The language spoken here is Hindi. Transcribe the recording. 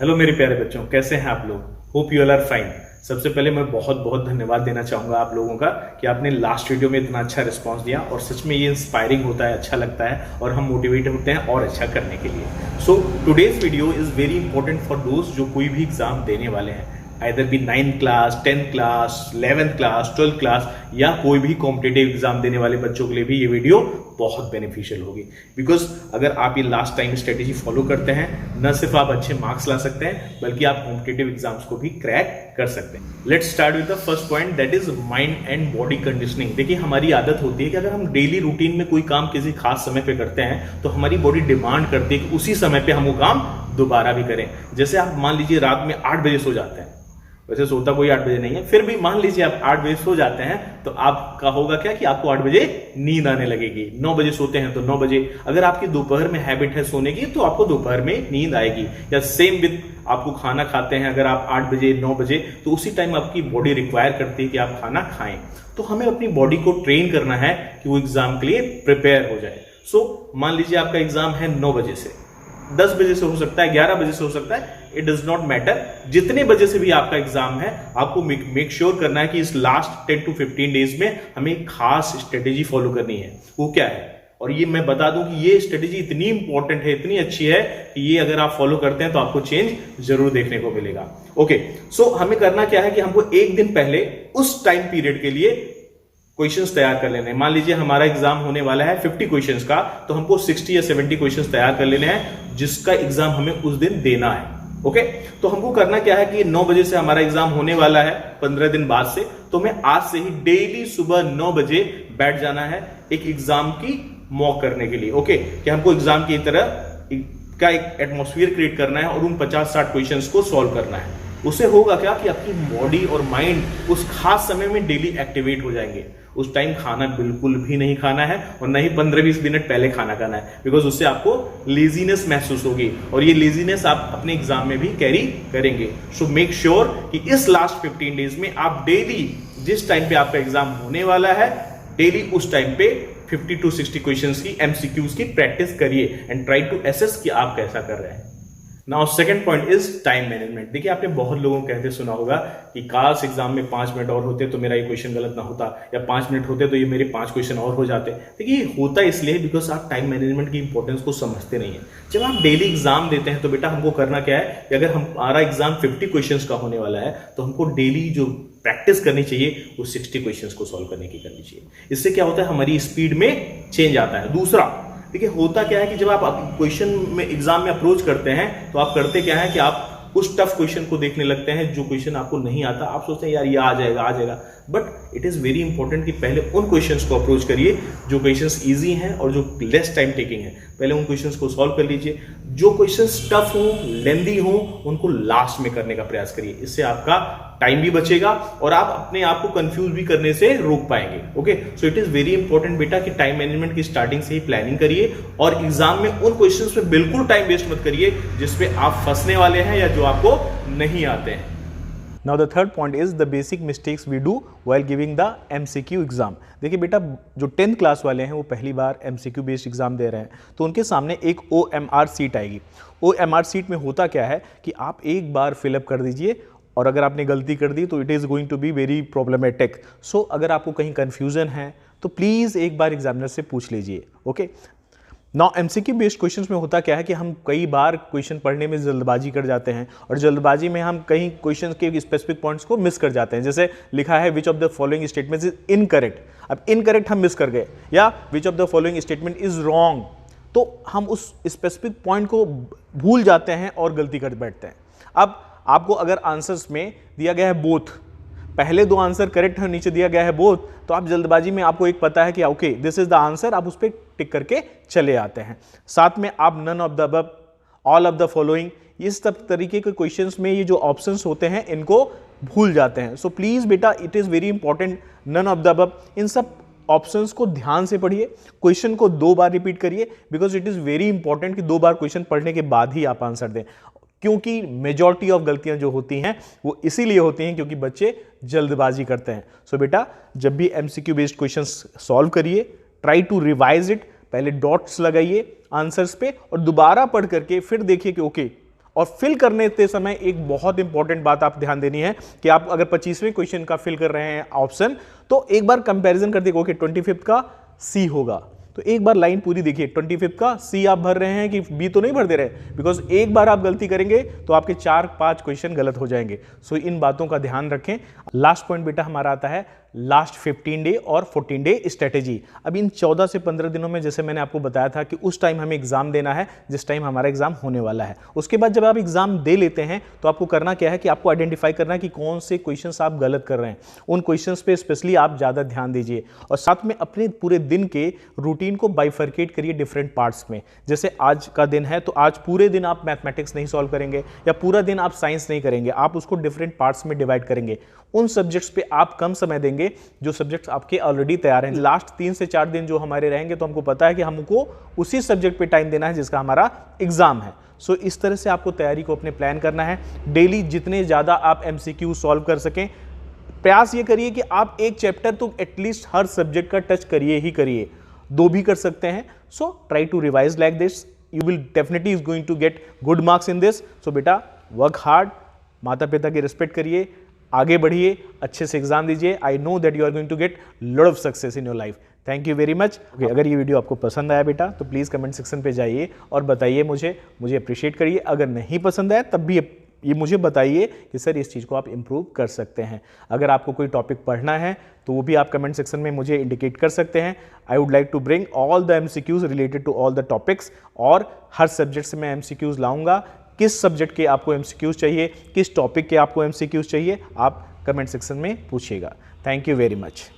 हेलो मेरे प्यारे बच्चों, कैसे हैं आप लोग। Hope you all are fine. सबसे पहले मैं बहुत बहुत धन्यवाद देना चाहूंगा आप लोगों का कि आपने लास्ट वीडियो में इतना अच्छा रिस्पांस दिया और सच में ये इंस्पायरिंग होता है, अच्छा लगता है और हम मोटिवेट होते हैं और अच्छा करने के लिए। So today's video is very important for दोस्त जो कोई भी एग्जाम देने वाले हैं, either be 9th class, 10th class, 11th class, 12th class या कोई भी कॉम्पिटेटिव एग्जाम देने वाले बच्चों के लिए भी ये वीडियो बहुत बेनिफिशियल होगी। बिकॉज अगर आप ये लास्ट टाइम स्ट्रेटेजी फॉलो करते हैं, न सिर्फ आप अच्छे मार्क्स ला सकते हैं बल्कि आप कॉम्पिटेटिव एग्जाम्स को भी क्रैक कर सकते हैं। Let's start with the first point, that is mind and body conditioning. देखिए, हमारी आदत होती है कि अगर हम डेली रूटीन में कोई काम किसी खास समय पे करते हैं तो हमारी बॉडी डिमांड करती है कि उसी समय पे हम वो काम दोबारा भी करें। जैसे आप मान लीजिए रात में 8 बजे सो जाते हैं, वैसे सोता कोई 8 बजे नहीं है, फिर भी मान लीजिए आप 8 बजे सो जाते हैं तो आपका होगा क्या कि आपको 8 बजे नींद आने लगेगी। 9 बजे सोते हैं तो 9 बजे, अगर आपकी दोपहर में हैबिट है सोने की तो आपको दोपहर में नींद आएगी। या सेम विद आपको खाना खाते हैं अगर आप 8 बजे 9 बजे तो उसी टाइम आपकी बॉडी रिक्वायर करती है कि आप खाना खाएं। तो हमें अपनी बॉडी को ट्रेन करना है कि वो एग्जाम के लिए प्रिपेयर हो जाए। सो मान लीजिए आपका एग्जाम है 9 बजे से, 10 बजे से हो सकता है, 11 बजे से हो सकता है, इट डज नॉट मैटर। जितने बजे से भी आपका एग्जाम है आपको मेक श्योर करना है कि इस लास्ट 10 to 15 डेज में हमें खास स्ट्रेटेजी फॉलो करनी है। वो क्या है? और ये मैं बता दूं कि ये स्ट्रेटेजी इतनी इंपॉर्टेंट है, इतनी अच्छी है कि ये अगर आप फॉलो करते हैं तो आपको चेंज जरूर देखने को मिलेगा। ओके, सो हमें करना क्या है कि हमको एक दिन पहले उस टाइम पीरियड के लिए क्वेश्चंस तैयार कर लेने हैं। मान लीजिए हमारा एग्जाम होने वाला है 50 क्वेश्चंस का, तो हमको 60 या 70 क्वेश्चंस तैयार कर लेने हैं जिसका एग्जाम हमें उस दिन देना है। ओके, तो हमको करना क्या है कि 9 बजे से हमारा एग्जाम होने वाला है 15 दिन बाद से, तो मैं आज से ही डेली सुबह 9 बजे बैठ जाना है एक एग्जाम की मॉक करने के लिए। ओके, कि हमको एग्जाम की तरह का एक एटमॉस्फेयर क्रिएट करना है और उन 50-60 क्वेश्चंस को सॉल्व करना है। उससे होगा क्या कि आपकी बॉडी और माइंड उस खास समय में डेली एक्टिवेट हो जाएंगे। उस टाइम खाना बिल्कुल भी नहीं खाना है और नहीं 15-20 मिनट पहले खाना खाना है, बिकॉज उससे आपको लेजीनेस महसूस होगी और ये लेजीनेस आप अपने एग्जाम में भी कैरी करेंगे। सो मेक श्योर कि इस लास्ट 15 डेज में आप डेली जिस टाइम पे आपका एग्जाम होने वाला है, डेली उस टाइम पे 50 to 60 क्वेश्चंस की MCQs की प्रैक्टिस करिए एंड ट्राई टू एसेस कि आप कैसा कर रहे हैं। Now second point is time management. देखिए, आपने बहुत लोगों को कहते सुना होगा कि काश एग्जाम में 5 मिनट और होते तो मेरा ये क्वेश्चन गलत ना होता, या 5 मिनट होते तो ये मेरे 5 क्वेश्चन और हो जाते। देखिए, होता इसलिए बिकॉज आप टाइम मैनेजमेंट की इंपॉर्टेंस को समझते नहीं है। जब आप डेली एग्जाम देते हैं तो बेटा हमको करना क्या है कि अगर हमारा एग्जाम 50 क्वेश्चन का होने वाला है तो हमको डेली जो प्रैक्टिस करनी चाहिए वो 60 क्वेश्चंस को सॉल्व करने की करनी चाहिए। इससे क्या होता है, हमारी स्पीड में चेंज आता है। दूसरा, देखिए होता क्या है कि जब आप क्वेश्चन में एग्जाम में अप्रोच करते हैं तो आप करते क्या है कि आप उस टफ क्वेश्चन को देखने लगते हैं जो क्वेश्चन आपको नहीं आता। आप सोचते हैं यार ये आ जाएगा आ जाएगा, but it is very important कि पहले उन क्वेश्चंस को अप्रोच करिए जो क्वेश्चंस इजी हैं और जो लेस टाइम टेकिंग है, पहले उन क्वेश्चंस को सॉल्व कर लीजिए। जो क्वेश्चंस टफ हो, लेंदी हो, उनको लास्ट में करने का प्रयास करिए। इससे आपका टाइम भी बचेगा और आप अपने आप को कंफ्यूज भी करने से रोक पाएंगे। Okay, so it is very important बेटा कि टाइम मैनेजमेंट की स्टार्टिंग से ही प्लानिंग करिए और एग्जाम में उन क्वेश्चंस पे बिल्कुल टाइम वेस्ट मत करिए जिसपे आप फंसने वाले हैं या जो आपको नहीं आते हैं। Now the third point is the basic mistakes we do while giving the MCQ exam. देखिए बेटा, जो 10th क्लास वाले हैं वो पहली बार MCQ बेस्ड एग्जाम दे रहे हैं तो उनके सामने एक OMR सीट आएगी। OMR सीट में होता क्या है कि आप एक बार फिलअप कर दीजिए और अगर आपने गलती कर दी तो it is going to be very problematic. So अगर आपको कहीं कन्फ्यूजन है तो प्लीज़ एक बार एग्जामिनर से पूछ लीजिए। Okay, now MCQ based questions में होता क्या है कि हम कई बार क्वेश्चन पढ़ने में जल्दबाजी कर जाते हैं और जल्दबाजी में हम कहीं क्वेश्चन के स्पेसिफिक पॉइंट्स को मिस कर जाते हैं। जैसे लिखा है which of the following statements is incorrect, अब इनकरेक्ट हम मिस कर गए, या which of the following statement is wrong, तो हम उस स्पेसिफिक पॉइंट को भूल जाते हैं और गलती कर बैठते हैं। अब आपको अगर आंसर्स में दिया गया है बोथ, पहले 2 आंसर करेक्ट है, नीचे दिया गया है बोथ, तो आप जल्दबाजी में आपको एक पता है कि okay this is the answer, आप उस पर टिक करके चले आते हैं। साथ में आप none of the above, all of the following, इस सब तरीके के क्वेश्चंस में ये जो ऑप्शंस होते हैं इनको भूल जाते हैं। सो प्लीज बेटा, it is very important, none of the above, इन सब ऑप्शंस को ध्यान से पढ़िए, क्वेश्चन को 2 बार रिपीट करिए, because it is very important कि 2 बार क्वेश्चन पढ़ने के बाद ही आप आंसर दें, क्योंकि मेजॉरिटी ऑफ गलतियां जो होती हैं वो इसीलिए होती हैं क्योंकि बच्चे जल्दबाजी करते हैं। सो बेटा, जब भी MCQ बेस्ड क्वेश्चंस सॉल्व करिए, ट्राई टू रिवाइज इट, पहले डॉट्स लगाइए आंसर्स पे और दोबारा पढ़ करके फिर देखिए कि ओके और फिल करने के समय एक बहुत इंपॉर्टेंट बात आप ध्यान देनी है कि आप अगर 25वें क्वेश्चन का फिल कर रहे हैं ऑप्शन, तो एक बार कंपैरिजन कर देखो, ओके 25th का सी होगा, तो एक बार लाइन पूरी देखिए, 25th का सी आप भर रहे हैं कि बी तो नहीं भर दे रहे, बिकॉज एक बार आप गलती करेंगे तो आपके 4-5 क्वेश्चन गलत हो जाएंगे। सो इन बातों का ध्यान रखें। लास्ट पॉइंट बेटा हमारा आता है लास्ट 15 डे और 14 डे स्ट्रेटेजी। अब इन 14 से 15 दिनों में जैसे मैंने आपको बताया था कि उस टाइम हमें एग्जाम देना है जिस टाइम हमारा एग्जाम होने वाला है। उसके बाद जब आप एग्जाम दे लेते हैं तो आपको करना क्या है कि आपको आइडेंटिफाई करना है कि कौन से क्वेश्चंस आप गलत कर रहे हैं। उन क्वेश्चंस पे स्पेशली आप ज़्यादा ध्यान दीजिए और साथ में अपने पूरे दिन के रूटीन को बाइफर्केट करिए डिफरेंट पार्ट्स में। जैसे आज का दिन है तो आज पूरे दिन आप मैथमेटिक्स नहीं सॉल्व करेंगे या पूरा दिन आप साइंस नहीं करेंगे, आप उसको डिफरेंट पार्ट्स में डिवाइड करेंगे। उन सब्जेक्ट्स पे आप कम समय देंगे जो सब्जेक्ट्स आपके ऑलरेडी तैयार हैं। लास्ट 3 से 4 दिन जो हमारे रहेंगे तो हमको पता है कि हमको उसी सब्जेक्ट पे टाइम देना है जिसका हमारा एग्जाम है। सो इस तरह से आपको तैयारी को अपने प्लान करना है। डेली जितने ज़्यादा आप MCQ सॉल्व कर सकें, प्रयास ये करिए कि आप एक चैप्टर तो एटलीस्ट हर सब्जेक्ट का टच करिए ही करिए, 2 भी कर सकते हैं। So try to revise like this, you will definitely is going to get good marks in this. So बेटा वर्क हार्ड, माता पिता की रिस्पेक्ट करिए, आगे बढ़िए, अच्छे से एग्जाम दीजिए। I know that you are going to get lot of success in your life. Thank you very much. अगर ये वीडियो आपको पसंद आया बेटा तो प्लीज़ कमेंट सेक्शन पे जाइए और बताइए मुझे अप्रिशिएट करिए। अगर नहीं पसंद आया तब भी ये मुझे बताइए कि सर इस चीज़ को आप इम्प्रूव कर सकते हैं। अगर आपको कोई टॉपिक पढ़ना है तो वो भी आप कमेंट सेक्शन में मुझे इंडिकेट कर सकते हैं। I would like to bring all the MCQs related to all the topics, और हर सब्जेक्ट से मैं MCQs लाऊंगा। किस सब्जेक्ट के आपको MCQs चाहिए, किस टॉपिक के आपको MCQs चाहिए, आप कमेंट सेक्शन में पूछिएगा। Thank you very much.